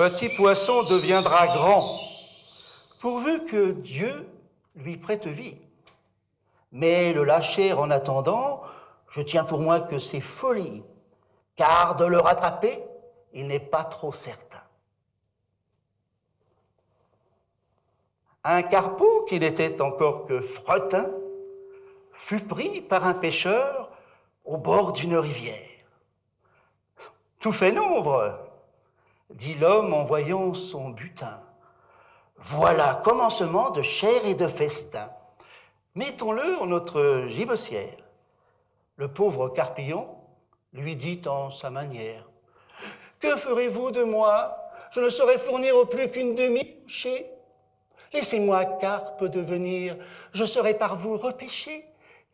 petit poisson deviendra grand, pourvu que Dieu lui prête vie. Mais le lâcher en attendant, je tiens pour moi que c'est folie, car de le rattraper, il n'est pas trop certain. Un carpeau, qui n'était encore que fretin, fut pris par un pêcheur au bord d'une rivière. Tout fait nombre, dit l'homme en voyant son butin. Voilà commencement de chair et de festin. Mettons-le en notre gibecière. Le pauvre Carpillon lui dit en sa manière. Que ferez-vous de moi? Je ne saurais fournir au plus qu'une demi-bouchée. Laissez-moi, carpe, devenir, je serai par vous repêché.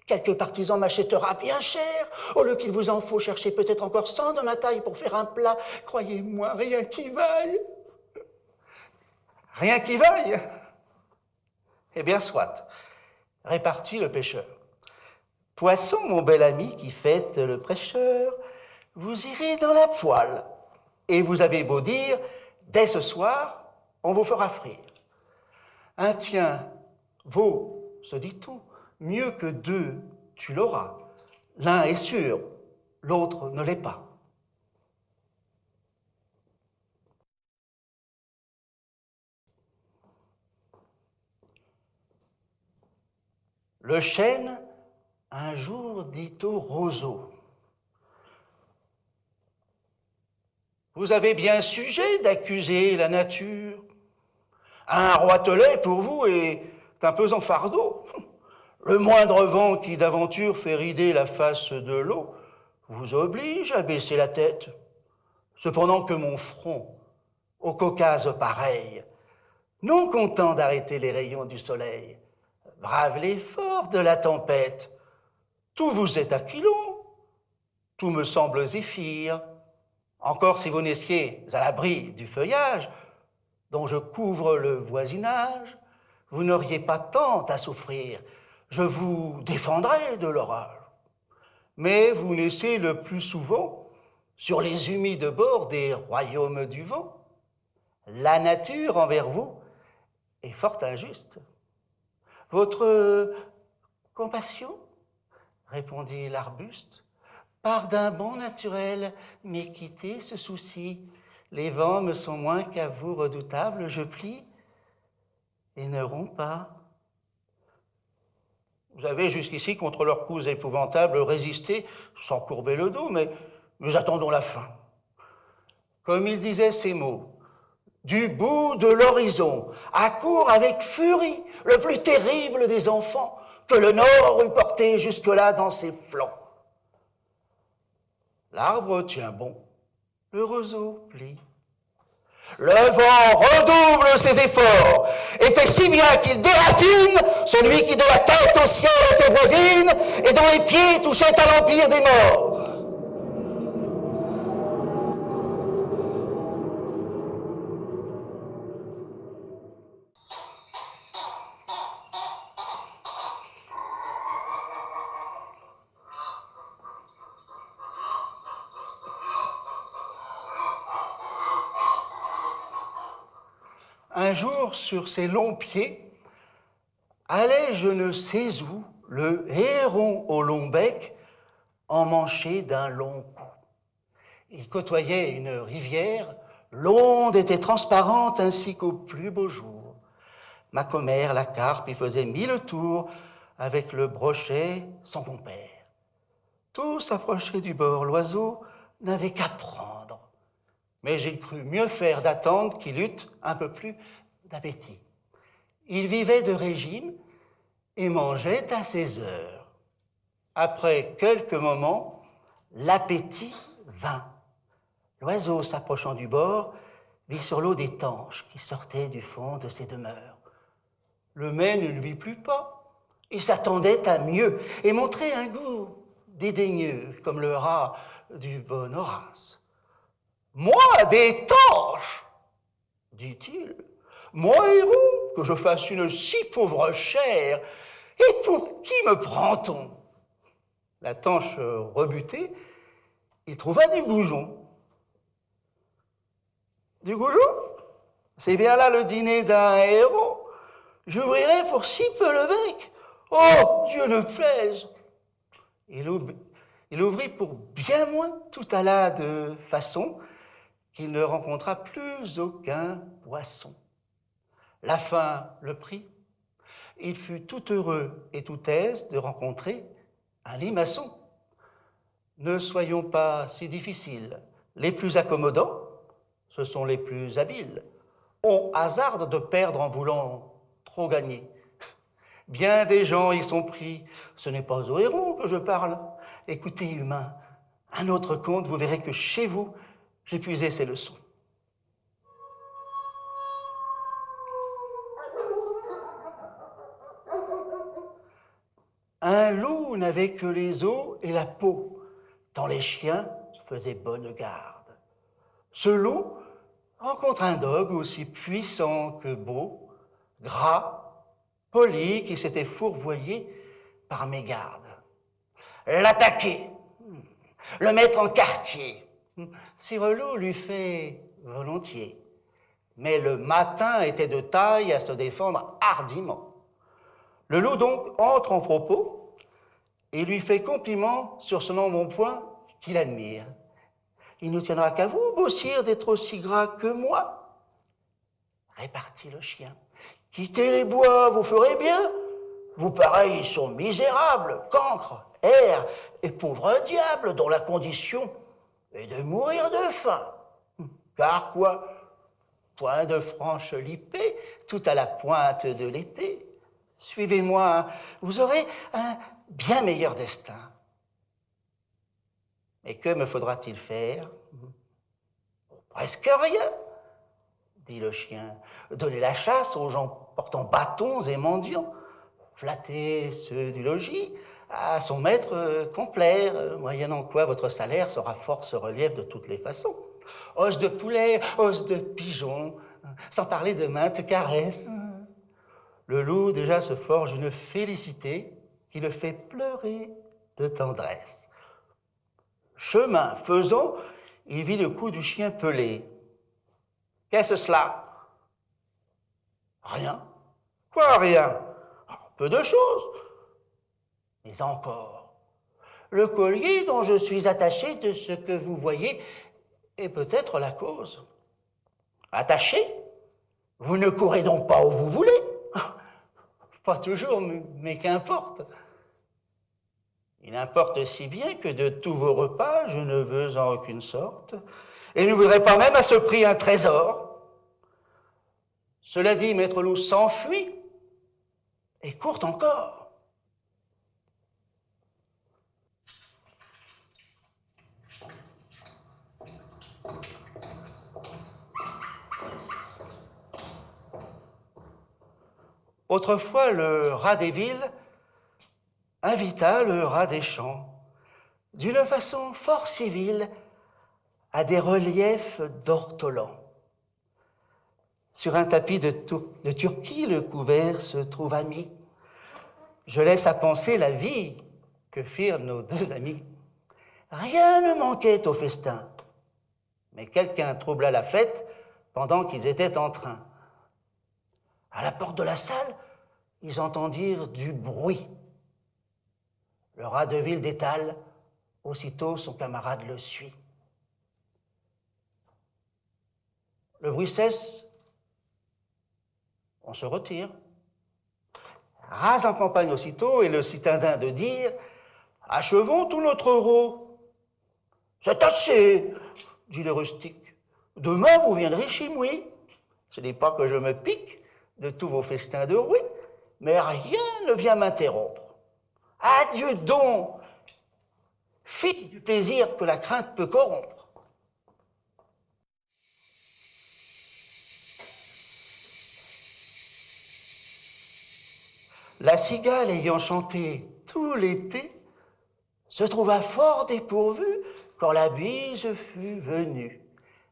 Quelque partisan m'achètera bien cher, au lieu qu'il vous en faut chercher peut-être encore 100 de ma taille pour faire un plat. Croyez-moi, rien qui vaille. Rien qui vaille? Eh bien, soit, répartit le pêcheur. Poisson, mon bel ami qui fête le prêcheur, vous irez dans la poêle, et vous avez beau dire, dès ce soir, on vous fera frire. Un tien vaut, se dit-on, mieux que deux, tu l'auras. L'un est sûr, l'autre ne l'est pas. Le chêne, un jour, dit au roseau. Vous avez bien sujet d'accuser la nature. Un roitelet, pour vous, est un pesant fardeau. Le moindre vent qui d'aventure fait rider la face de l'eau vous oblige à baisser la tête. Cependant que mon front, au Caucase pareil, non content d'arrêter les rayons du soleil, brave l'effort de la tempête. Tout vous est aquilon, tout me semble zéphyr. Encore si vous n'essiez à l'abri du feuillage, dont je couvre le voisinage, vous n'auriez pas tant à souffrir. Je vous défendrai de l'orage. Mais vous naissez le plus souvent sur les humides bords des royaumes du vent. La nature envers vous est fort injuste. Votre compassion, répondit l'arbuste, part d'un bon naturel, mais quittez ce souci. Les vents me sont moins qu'à vous redoutables, je plie et ne romps pas. Vous avez jusqu'ici, contre leurs coups épouvantables, résisté sans courber le dos, mais nous attendons la fin. Comme il disait ces mots, du bout de l'horizon, accourt avec furie le plus terrible des enfants que le Nord eût porté jusque-là dans ses flancs. L'arbre tient bon, le roseau plie. Le vent redouble ses efforts et fait si bien qu'il déracine celui qui de la tête au ciel était voisine et dont les pieds touchaient à l'empire des morts. Un jour, sur ses longs pieds, allait je ne sais où le héron au long bec emmanché d'un long cou. Il côtoyait une rivière, l'onde était transparente ainsi qu'au plus beau jour. Ma commère, la carpe, y faisait 1000 tours avec le brochet, son compère. Tout s'approchait du bord, l'oiseau n'avait qu'à prendre. Mais il crut mieux faire d'attendre qu'il eût un peu plus d'appétit. Il vivait de régime et mangeait à ses heures. Après quelques moments, l'appétit vint. L'oiseau, s'approchant du bord, vit sur l'eau des tanches qui sortaient du fond de ses demeures. Le mets ne lui plut pas. Il s'attendait à mieux et montrait un goût dédaigneux, comme le rat du bon Horace. « Moi, des tanches !» dit-il. « Moi, héros, que je fasse une si pauvre chair, et pour qui me prend-on » La tanche rebutée, il trouva du goujon. Du goujou? C'est bien là le dîner d'un héros. J'ouvrirai pour si peu le bec. Oh, Dieu ne plaise! Il ouvrit pour bien moins, tout alla de façon qu'il ne rencontra plus aucun poisson. La faim le prit. Il fut tout heureux et tout aise de rencontrer un limaçon. Ne soyons pas si difficiles. Les plus accommodants, ce sont les plus habiles. On hasarde de perdre en voulant trop gagner. Bien des gens y sont pris. Ce n'est pas aux héros que je parle. Écoutez, humains, un autre conte, vous verrez que chez vous, j'ai puisé ces leçons. Un loup n'avait que les os et la peau, tant les chiens faisaient bonne garde. Ce loup rencontre un dogue aussi puissant que beau, gras, poli, qui s'était fourvoyé par mégarde. L'attaquer, le mettre en quartier, Sire Loup lui fait volontiers. Mais le matin était de taille à se défendre hardiment. Le loup donc entre en propos et lui fait compliment sur son embonpoint qu'il admire. Il ne tiendra qu'à vous, beau sire, d'être aussi gras que moi. Répartit le chien. Quittez les bois, vous ferez bien. Vous pareils sont misérables, cancres, airs et pauvres diables dont la condition est de mourir de faim. Car quoi? Point de franche lippée, tout à la pointe de l'épée. Suivez-moi, vous aurez un bien meilleur destin. Mais que me faudra-t-il faire? Presque rien, dit le chien. Donner la chasse aux gens portant bâtons et mendiants, flatter ceux du logis, à son maître complaire, moyennant quoi votre salaire sera force relief de toutes les façons. Os de poulet, os de pigeon, sans parler de maintes caresses. Le loup déjà se forge une félicité qui le fait pleurer de tendresse. Chemin faisant, il vit le cou du chien pelé. Qu'est-ce cela? Rien. Quoi rien? Peu de choses. Mais encore, le collier dont je suis attaché de ce que vous voyez est peut-être la cause. Attaché? Vous ne courez donc pas où vous voulez? Pas toujours, mais qu'importe. Il importe si bien que de tous vos repas, je ne veux en aucune sorte, et ne voudrais pas même à ce prix un trésor. Cela dit, Maître Loup s'enfuit et court encore. Autrefois, le rat des villes invita le rat des champs, d'une façon fort civile, à des reliefs d'ortolans. Sur un tapis de Turquie, le couvert se trouva mis. Je laisse à penser la vie que firent nos deux amis. Rien ne manquait au festin, mais quelqu'un troubla la fête pendant qu'ils étaient en train. À la porte de la salle, ils entendirent du bruit. Le rat de ville détale, aussitôt son camarade le suit. Le bruit cesse, on se retire. Rase en campagne aussitôt et le citadin de dire « Achevons tout notre euro. »« C'est assez, dit le rustique. Demain vous viendrez chez moi. Ce n'est pas que je me pique de tous vos festins de rouis, mais rien ne vient m'interrompre. Adieu donc, fille du plaisir que la crainte peut corrompre. » La cigale ayant chanté tout l'été se trouva fort dépourvue quand la bise fut venue.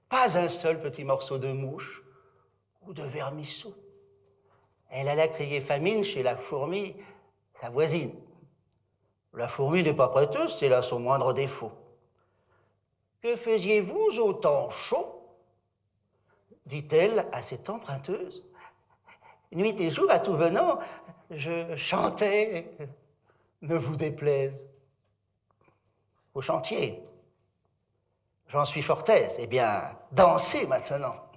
Pas un seul petit morceau de mouche ou de vermisseau. Elle alla crier famine chez la fourmi, sa voisine. La fourmi n'est pas prêteuse, c'est là son moindre défaut. Que faisiez-vous au temps chaud? dit-elle à cette emprunteuse. Nuit et jour, à tout venant, je chantais, ne vous déplaise. Au chantier, j'en suis fort aise. Eh bien, dansez maintenant.